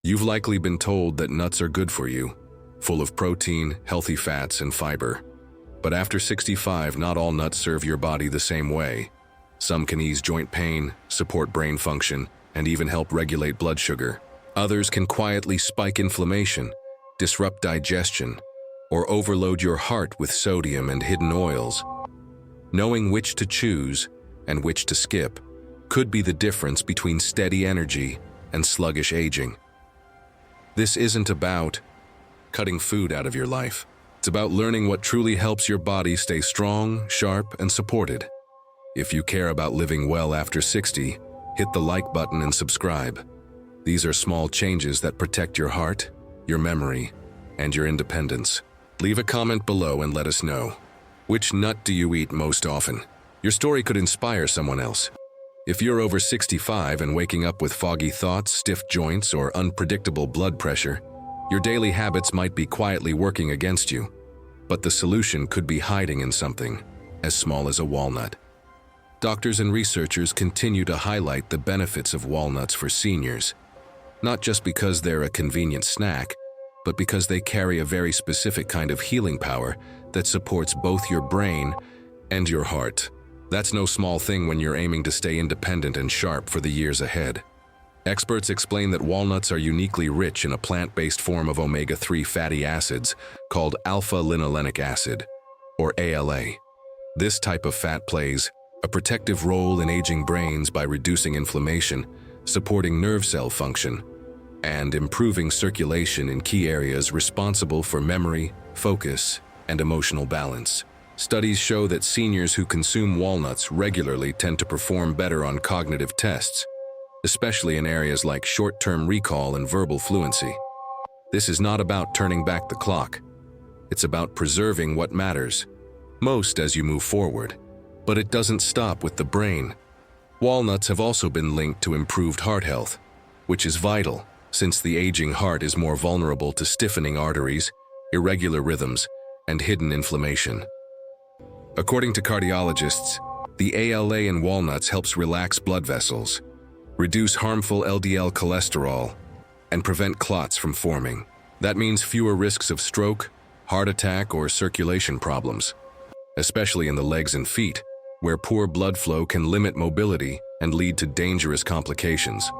You've likely been told that nuts are good for you, full of protein, healthy fats, and fiber. But after 65, not all nuts serve your body the same way. Some can ease joint pain, support brain function, and even help regulate blood sugar. Others can quietly spike inflammation, disrupt digestion, or overload your heart with sodium and hidden oils. Knowing which to choose and which to skip could be the difference between steady energy and sluggish aging. This isn't about cutting food out of your life. It's about learning what truly helps your body stay strong, sharp, and supported. If you care about living well after 60, hit the like button and subscribe. These are small changes that protect your heart, your memory, and your independence. Leave a comment below and let us know. Which nut do you eat most often? Your story could inspire someone else. If you're over 65 and waking up with foggy thoughts, stiff joints, or unpredictable blood pressure, your daily habits might be quietly working against you. But the solution could be hiding in something as small as a walnut. Doctors and researchers continue to highlight the benefits of walnuts for seniors, not just because they're a convenient snack, but because they carry a very specific kind of healing power that supports both your brain and your heart. That's no small thing when you're aiming to stay independent and sharp for the years ahead. Experts explain that walnuts are uniquely rich in a plant-based form of omega-3 fatty acids called alpha-linolenic acid, or ALA. This type of fat plays a protective role in aging brains by reducing inflammation, supporting nerve cell function, and improving circulation in key areas responsible for memory, focus, and emotional balance. Studies show that seniors who consume walnuts regularly tend to perform better on cognitive tests, especially in areas like short-term recall and verbal fluency. This is not about turning back the clock. It's about preserving what matters most as you move forward. But it doesn't stop with the brain. Walnuts have also been linked to improved heart health, which is vital since the aging heart is more vulnerable to stiffening arteries, irregular rhythms, and hidden inflammation. According to cardiologists, the ALA in walnuts helps relax blood vessels, reduce harmful LDL cholesterol, and prevent clots from forming. That means fewer risks of stroke, heart attack, or circulation problems, especially in the legs and feet, where poor blood flow can limit mobility and lead to dangerous complications.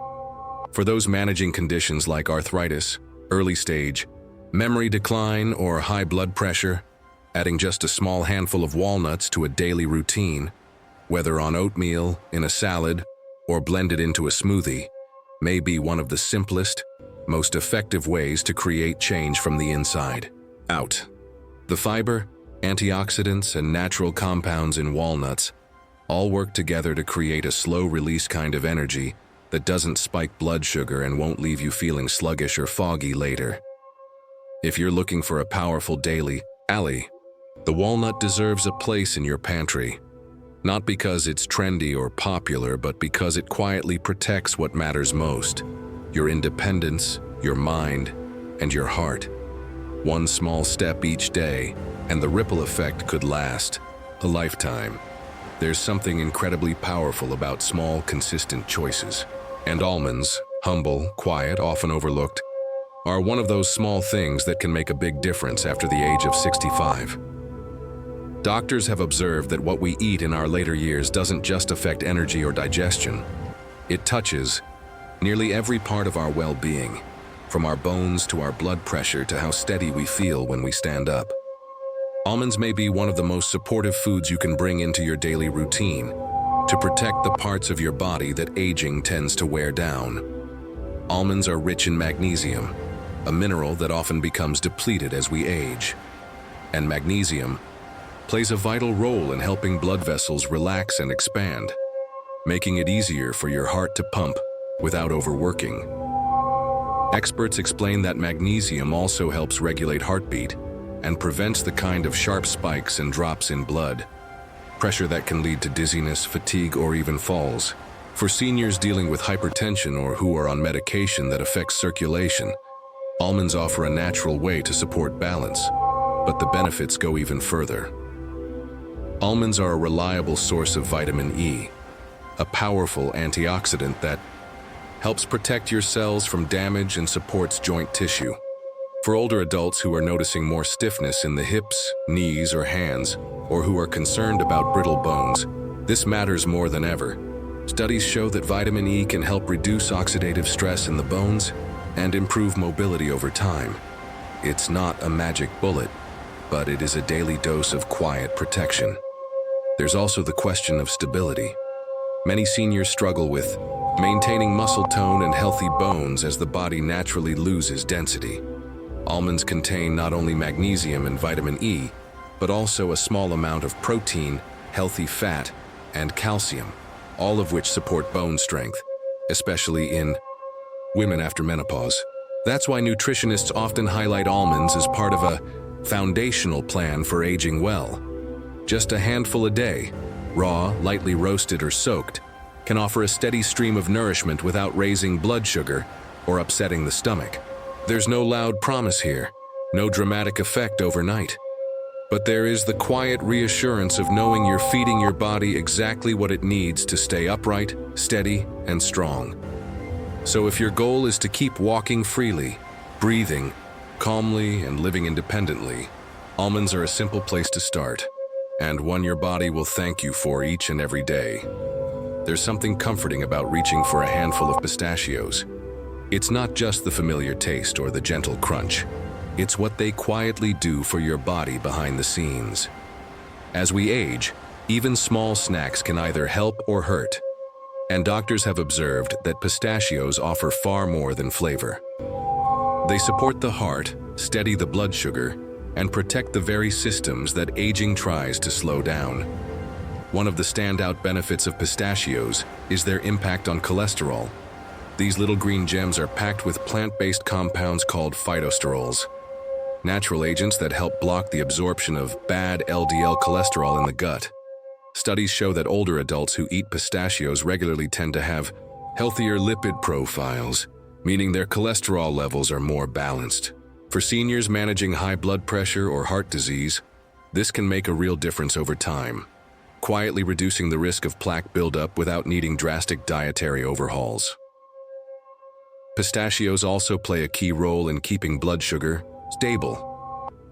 For those managing conditions like arthritis, early stage, memory decline, or high blood pressure, adding just a small handful of walnuts to a daily routine, whether on oatmeal, in a salad, or blended into a smoothie, may be one of the simplest, most effective ways to create change from the inside out. The fiber, antioxidants, and natural compounds in walnuts all work together to create a slow-release kind of energy that doesn't spike blood sugar and won't leave you feeling sluggish or foggy later. If you're looking for a powerful daily alley, the walnut deserves a place in your pantry. Not because it's trendy or popular, but because it quietly protects what matters most: your independence, your mind, and your heart. One small step each day, and the ripple effect could last a lifetime. There's something incredibly powerful about small, consistent choices. And almonds, humble, quiet, often overlooked, are one of those small things that can make a big difference after the age of 65. Doctors have observed that what we eat in our later years doesn't just affect energy or digestion. It touches nearly every part of our well-being, from our bones to our blood pressure to how steady we feel when we stand up. Almonds may be one of the most supportive foods you can bring into your daily routine to protect the parts of your body that aging tends to wear down. Almonds are rich in magnesium, a mineral that often becomes depleted as we age. And magnesium plays a vital role in helping blood vessels relax and expand, making it easier for your heart to pump without overworking. Experts explain that magnesium also helps regulate heartbeat and prevents the kind of sharp spikes and drops in blood pressure that can lead to dizziness, fatigue, or even falls. For seniors dealing with hypertension or who are on medication that affects circulation, almonds offer a natural way to support balance, but the benefits go even further. Almonds are a reliable source of vitamin E, a powerful antioxidant that helps protect your cells from damage and supports joint tissue. For older adults who are noticing more stiffness in the hips, knees, or hands, or who are concerned about brittle bones, this matters more than ever. Studies show that vitamin E can help reduce oxidative stress in the bones and improve mobility over time. It's not a magic bullet, but it is a daily dose of quiet protection. There's also the question of stability. Many seniors struggle with maintaining muscle tone and healthy bones as the body naturally loses density. Almonds contain not only magnesium and vitamin E, but also a small amount of protein, healthy fat, and calcium, all of which support bone strength, especially in women after menopause. That's why nutritionists often highlight almonds as part of a foundational plan for aging well. Just a handful a day, raw, lightly roasted, or soaked, can offer a steady stream of nourishment without raising blood sugar or upsetting the stomach. There's no loud promise here, no dramatic effect overnight. But there is the quiet reassurance of knowing you're feeding your body exactly what it needs to stay upright, steady, and strong. So if your goal is to keep walking freely, breathing calmly, and living independently, almonds are a simple place to start, and one your body will thank you for each and every day. There's something comforting about reaching for a handful of pistachios. It's not just the familiar taste or the gentle crunch. It's what they quietly do for your body behind the scenes. As we age, even small snacks can either help or hurt. And doctors have observed that pistachios offer far more than flavor. They support the heart, steady the blood sugar, and protect the very systems that aging tries to slow down. One of the standout benefits of pistachios is their impact on cholesterol. These little green gems are packed with plant-based compounds called phytosterols, natural agents that help block the absorption of bad LDL cholesterol in the gut. Studies show that older adults who eat pistachios regularly tend to have healthier lipid profiles, meaning their cholesterol levels are more balanced. For seniors managing high blood pressure or heart disease, this can make a real difference over time, quietly reducing the risk of plaque buildup without needing drastic dietary overhauls. Pistachios also play a key role in keeping blood sugar stable.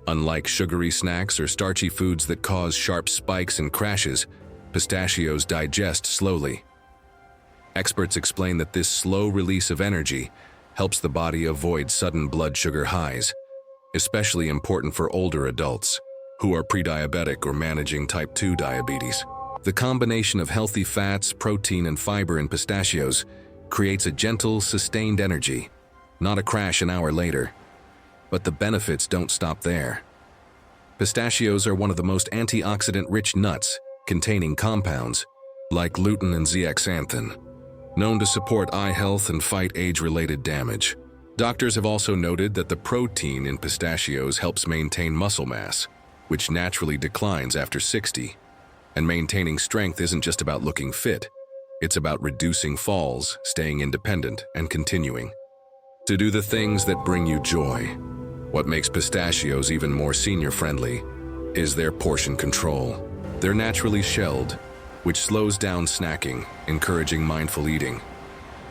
Unlike sugary snacks or starchy foods that cause sharp spikes and crashes, pistachios digest slowly. Experts explain that this slow release of energy helps the body avoid sudden blood sugar highs, especially important for older adults who are pre-diabetic or managing type 2 diabetes. The combination of healthy fats, protein, and fiber in pistachios creates a gentle, sustained energy, not a crash an hour later. But the benefits don't stop there. Pistachios are one of the most antioxidant-rich nuts, containing compounds like lutein and zeaxanthin, known to support eye health and fight age-related damage. Doctors have also noted that the protein in pistachios helps maintain muscle mass, which naturally declines after 60. And maintaining strength isn't just about looking fit. It's about reducing falls, staying independent, and continuing to do the things that bring you joy. What makes pistachios even more senior-friendly is their portion control. They're naturally shelled, which slows down snacking, encouraging mindful eating.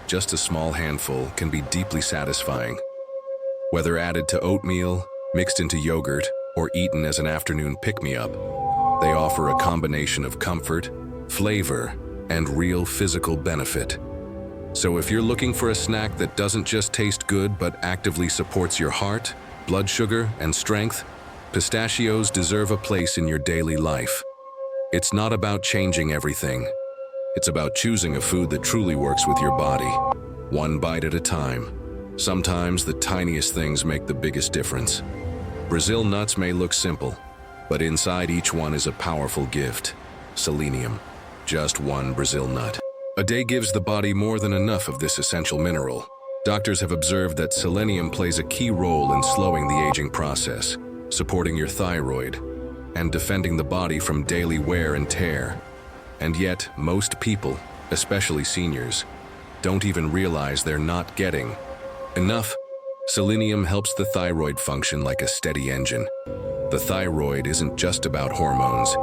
Just a small handful can be deeply satisfying. Whether added to oatmeal, mixed into yogurt, or eaten as an afternoon pick-me-up, they offer a combination of comfort, flavor, and real physical benefit. So if you're looking for a snack that doesn't just taste good but actively supports your heart, blood sugar, and strength, pistachios deserve a place in your daily life. It's not about changing everything. It's about choosing a food that truly works with your body, one bite at a time. Sometimes the tiniest things make the biggest difference. Brazil nuts may look simple, but inside each one is a powerful gift: selenium. Just one Brazil nut a day gives the body more than enough of this essential mineral. Doctors have observed that selenium plays a key role in slowing the aging process, supporting your thyroid, and defending the body from daily wear and tear. And yet, most people, especially seniors, don't even realize they're not getting enough. Selenium helps the thyroid function like a steady engine. The thyroid isn't just about hormones.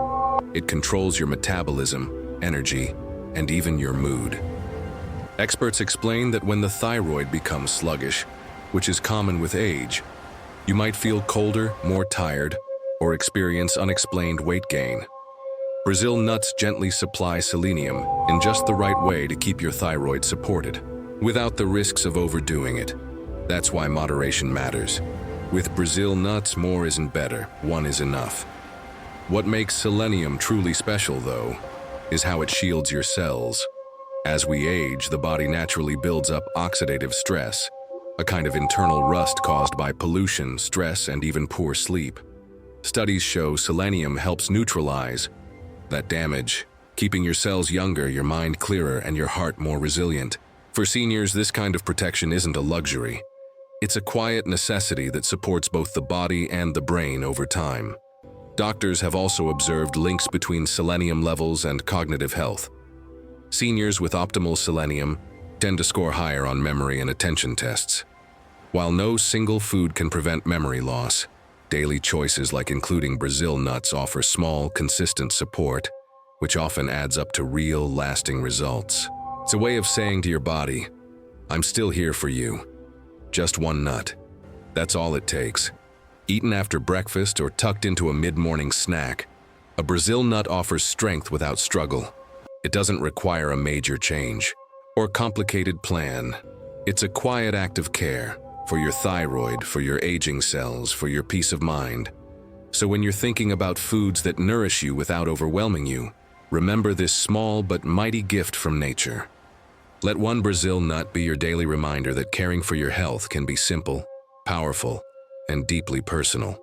It controls your metabolism, energy, and even your mood. Experts explain that when the thyroid becomes sluggish, which is common with age, you might feel colder, more tired, or experience unexplained weight gain. Brazil nuts gently supply selenium in just the right way to keep your thyroid supported, without the risks of overdoing it. That's why moderation matters. With Brazil nuts, more isn't better, one is enough. What makes selenium truly special, though, is how it shields your cells. As we age, the body naturally builds up oxidative stress, a kind of internal rust caused by pollution, stress, and even poor sleep. Studies show selenium helps neutralize that damage, keeping your cells younger, your mind clearer, and your heart more resilient. For seniors, this kind of protection isn't a luxury. It's a quiet necessity that supports both the body and the brain over time. Doctors have also observed links between selenium levels and cognitive health. Seniors with optimal selenium tend to score higher on memory and attention tests. While no single food can prevent memory loss, daily choices like including Brazil nuts offer small, consistent support, which often adds up to real, lasting results. It's a way of saying to your body, I'm still here for you. Just one nut. That's all it takes. Eaten after breakfast or tucked into a mid-morning snack, a Brazil nut offers strength without struggle. It doesn't require a major change or complicated plan. It's a quiet act of care for your thyroid, for your aging cells, for your peace of mind. So when you're thinking about foods that nourish you without overwhelming you, remember this small but mighty gift from nature. Let one Brazil nut be your daily reminder that caring for your health can be simple, powerful, and deeply personal.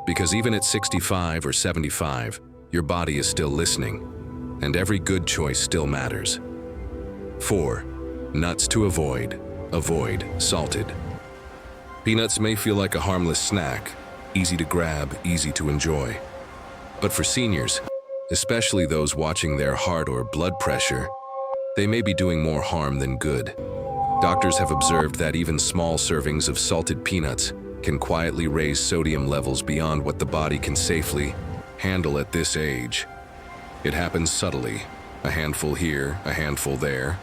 Because even at 65 or 75, your body is still listening, and every good choice still matters. 4. Nuts to avoid. Avoid salted. Peanuts may feel like a harmless snack, easy to grab, easy to enjoy. But for seniors, especially those watching their heart or blood pressure, they may be doing more harm than good. Doctors have observed that even small servings of salted peanuts can quietly raise sodium levels beyond what the body can safely handle at this age. It happens subtly, a handful here, a handful there,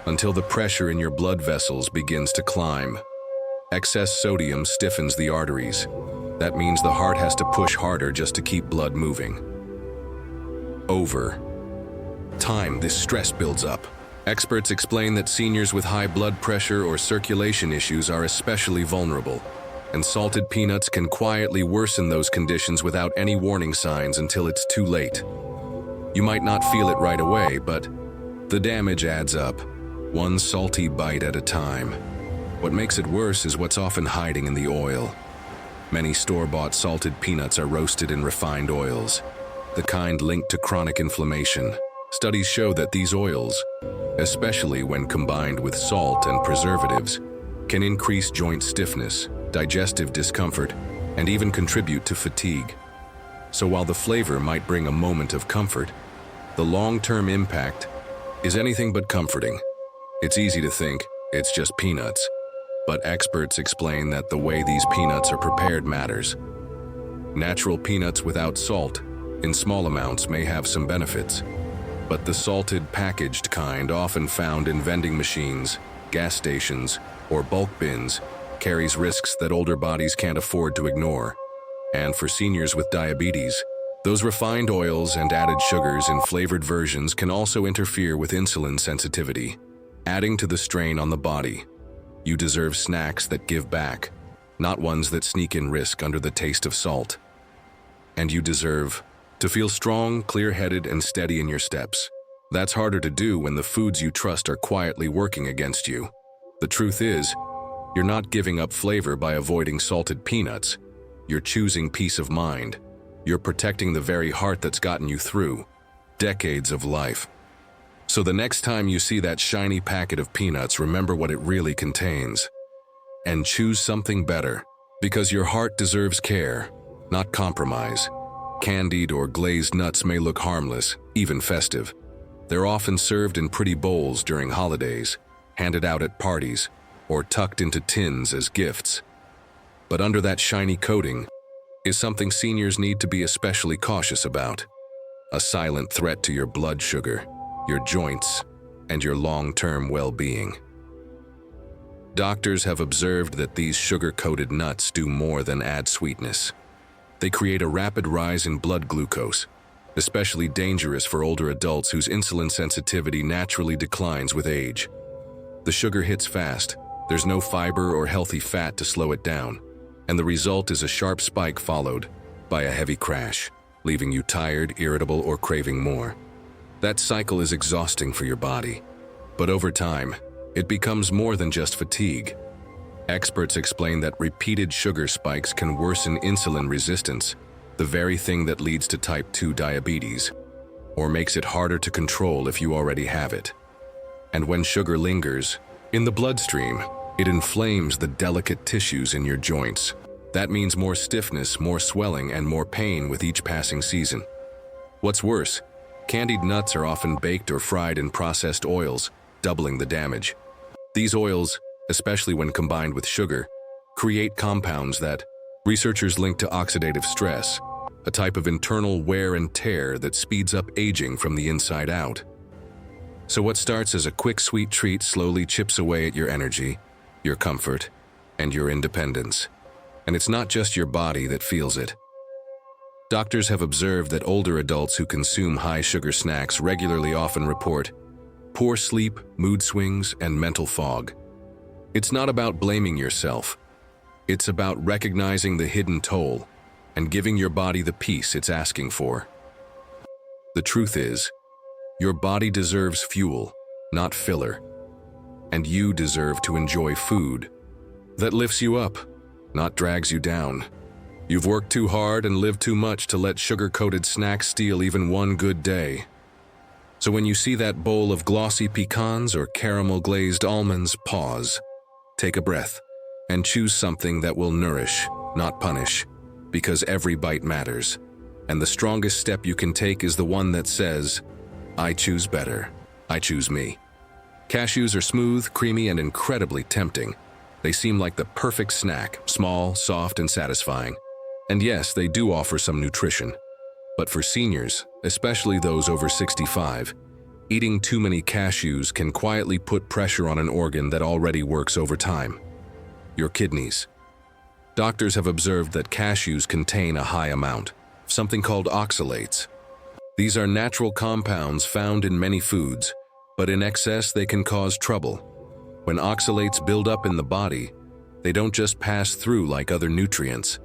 until the pressure in your blood vessels begins to climb. Excess sodium stiffens the arteries. That means the heart has to push harder just to keep blood moving. Over time, this stress builds up. Experts explain that seniors with high blood pressure or circulation issues are especially vulnerable, and salted peanuts can quietly worsen those conditions without any warning signs until it's too late. You might not feel it right away, but the damage adds up, one salty bite at a time. What makes it worse is what's often hiding in the oil. Many store-bought salted peanuts are roasted in refined oils, the kind linked to chronic inflammation. Studies show that these oils, especially when combined with salt and preservatives, can increase joint stiffness, digestive discomfort, and even contribute to fatigue. So while the flavor might bring a moment of comfort, the long-term impact is anything but comforting. It's easy to think it's just peanuts, but experts explain that the way these peanuts are prepared matters. Natural peanuts without salt, in small amounts, may have some benefits, but the salted packaged kind, often found in vending machines, gas stations, or bulk bins, carries risks that older bodies can't afford to ignore. And for seniors with diabetes, those refined oils and added sugars in flavored versions can also interfere with insulin sensitivity, adding to the strain on the body. You deserve snacks that give back, not ones that sneak in risk under the taste of salt. And you deserve to feel strong, clear-headed, and steady in your steps. That's harder to do when the foods you trust are quietly working against you. The truth is, you're not giving up flavor by avoiding salted peanuts. You're choosing peace of mind. You're protecting the very heart that's gotten you through decades of life. So the next time you see that shiny packet of peanuts, remember what it really contains. And choose something better, because your heart deserves care, not compromise. Candied or glazed nuts may look harmless, even festive. They're often served in pretty bowls during holidays, handed out at parties, or tucked into tins as gifts. But under that shiny coating is something seniors need to be especially cautious about. A silent threat to your blood sugar, your joints, and your long-term well-being. Doctors have observed that these sugar-coated nuts do more than add sweetness. They create a rapid rise in blood glucose, especially dangerous for older adults whose insulin sensitivity naturally declines with age. The sugar hits fast, there's no fiber or healthy fat to slow it down, and the result is a sharp spike followed by a heavy crash, leaving you tired, irritable, or craving more. That cycle is exhausting for your body, but over time, it becomes more than just fatigue. Experts explain that repeated sugar spikes can worsen insulin resistance, the very thing that leads to type 2 diabetes, or makes it harder to control if you already have it. And when sugar lingers in the bloodstream, it inflames the delicate tissues in your joints. That means more stiffness, more swelling, and more pain with each passing season. What's worse, candied nuts are often baked or fried in processed oils, doubling the damage. These oils, especially when combined with sugar, create compounds that researchers link to oxidative stress, a type of internal wear and tear that speeds up aging from the inside out. So what starts as a quick sweet treat slowly chips away at your energy, your comfort, and your independence. And it's not just your body that feels it. Doctors have observed that older adults who consume high-sugar snacks regularly often report poor sleep, mood swings, and mental fog. It's not about blaming yourself. It's about recognizing the hidden toll and giving your body the peace it's asking for. The truth is, your body deserves fuel, not filler. And you deserve to enjoy food that lifts you up, not drags you down. You've worked too hard and lived too much to let sugar-coated snacks steal even one good day. So when you see that bowl of glossy pecans or caramel-glazed almonds, pause, take a breath, and choose something that will nourish, not punish, because every bite matters. And the strongest step you can take is the one that says, I choose better. I choose me. Cashews are smooth, creamy, and incredibly tempting. They seem like the perfect snack, small, soft, and satisfying. And yes, they do offer some nutrition. But for seniors, especially those over 65, eating too many cashews can quietly put pressure on an organ that already works overtime: your kidneys. Doctors have observed that cashews contain a high amount, something called oxalates. These are natural compounds found in many foods, but in excess they can cause trouble. When oxalates build up in the body, they don't just pass through like other nutrients.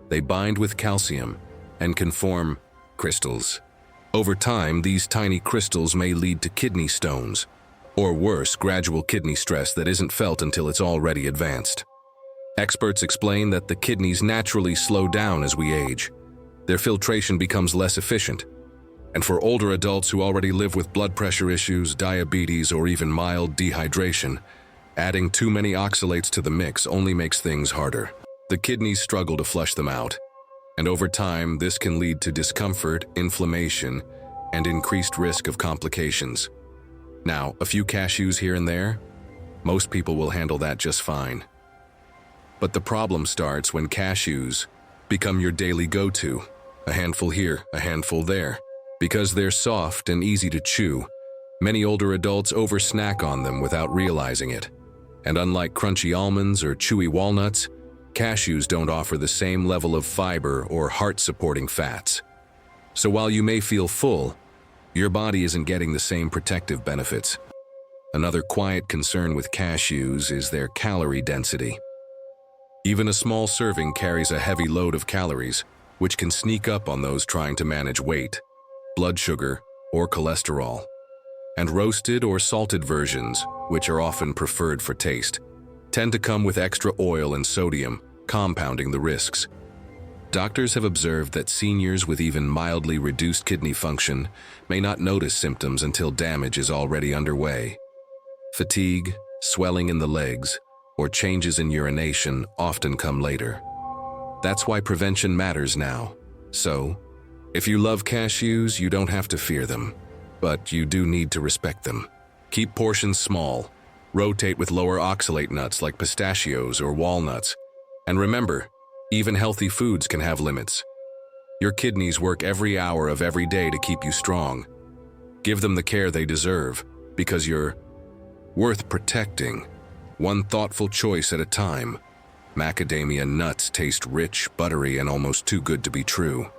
They bind with calcium and can form crystals. Over time, these tiny crystals may lead to kidney stones, or worse, gradual kidney stress that isn't felt until it's already advanced. Experts explain that the kidneys naturally slow down as we age. Their filtration becomes less efficient. And for older adults who already live with blood pressure issues, diabetes, or even mild dehydration, adding too many oxalates to the mix only makes things harder. The kidneys struggle to flush them out, and over time this can lead to discomfort, inflammation, and increased risk of complications. Now, a few cashews here and there, most people will handle that just fine. But the problem starts when cashews become your daily go-to, a handful here, a handful there. Because they're soft and easy to chew, many older adults over-snack on them without realizing it. And unlike crunchy almonds or chewy walnuts, cashews don't offer the same level of fiber or heart-supporting fats. So while you may feel full, your body isn't getting the same protective benefits. Another quiet concern with cashews is their calorie density. Even a small serving carries a heavy load of calories, which can sneak up on those trying to manage weight, blood sugar, or cholesterol. And roasted or salted versions, which are often preferred for taste, tend to come with extra oil and sodium, compounding the risks. Doctors have observed that seniors with even mildly reduced kidney function may not notice symptoms until damage is already underway. Fatigue, swelling in the legs, or changes in urination often come later. That's why prevention matters now. So, if you love cashews, you don't have to fear them, but you do need to respect them. Keep portions small, rotate with lower oxalate nuts like pistachios or walnuts, and remember, even healthy foods can have limits. Your kidneys work every hour of every day to keep you strong. Give them the care they deserve, because you're worth protecting, one thoughtful choice at a time. Macadamia nuts taste rich, buttery, and almost too good to be true.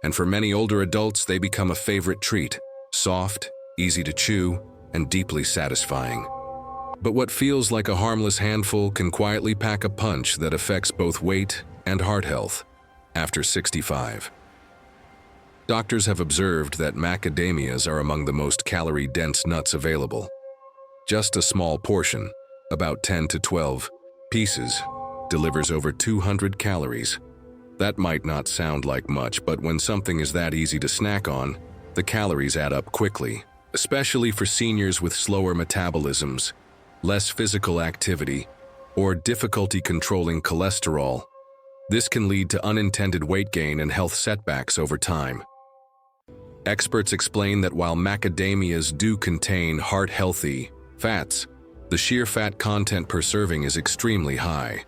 And for many older adults, they become a favorite treat, soft, easy to chew, and deeply satisfying. But what feels like a harmless handful can quietly pack a punch that affects both weight and heart health after 65. Doctors have observed that macadamias are among the most calorie-dense nuts available. Just a small portion, about 10 to 12 pieces, delivers over 200 calories. That might not sound like much, but when something is that easy to snack on, the calories add up quickly, especially for seniors with slower metabolisms, less physical activity, or difficulty controlling cholesterol. This can lead to unintended weight gain and health setbacks over time. Experts explain that while macadamias do contain heart-healthy fats, the sheer fat content per serving is extremely high,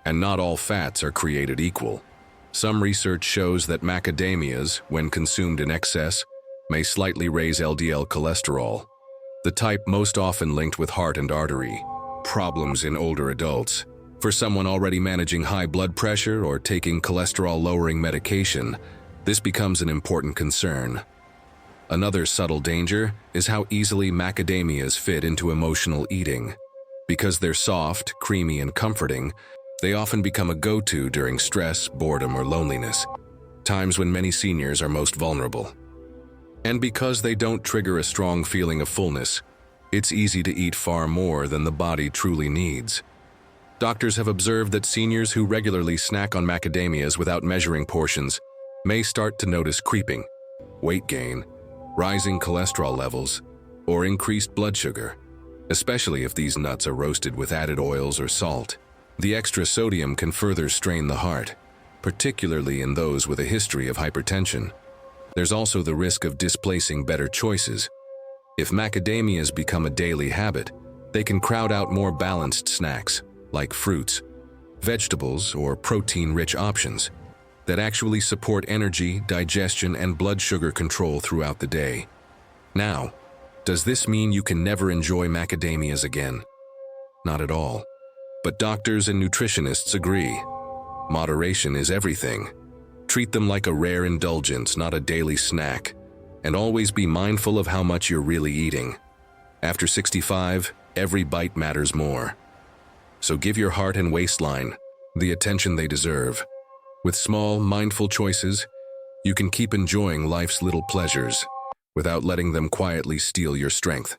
and not all fats are created equal. Some research shows that macadamias, when consumed in excess, may slightly raise LDL cholesterol, the type most often linked with heart and artery problems in older adults. For someone already managing high blood pressure or taking cholesterol-lowering medication, this becomes an important concern. Another subtle danger is how easily macadamias fit into emotional eating. Because they're soft, creamy, and comforting, they often become a go-to during stress, boredom, or loneliness, times when many seniors are most vulnerable. And because they don't trigger a strong feeling of fullness, it's easy to eat far more than the body truly needs. Doctors have observed that seniors who regularly snack on macadamias without measuring portions may start to notice creeping, weight gain, rising cholesterol levels, or increased blood sugar, especially if these nuts are roasted with added oils or salt. The extra sodium can further strain the heart, particularly in those with a history of hypertension. There's also the risk of displacing better choices. If macadamias become a daily habit, they can crowd out more balanced snacks, like fruits, vegetables, or protein-rich options that actually support energy, digestion, and blood sugar control throughout the day. Now, does this mean you can never enjoy macadamias again? Not at all. But doctors and nutritionists agree. Moderation is everything. Treat them like a rare indulgence, not a daily snack, and always be mindful of how much you're really eating. After 65, every bite matters more. So give your heart and waistline the attention they deserve. With small, mindful choices, you can keep enjoying life's little pleasures without letting them quietly steal your strength.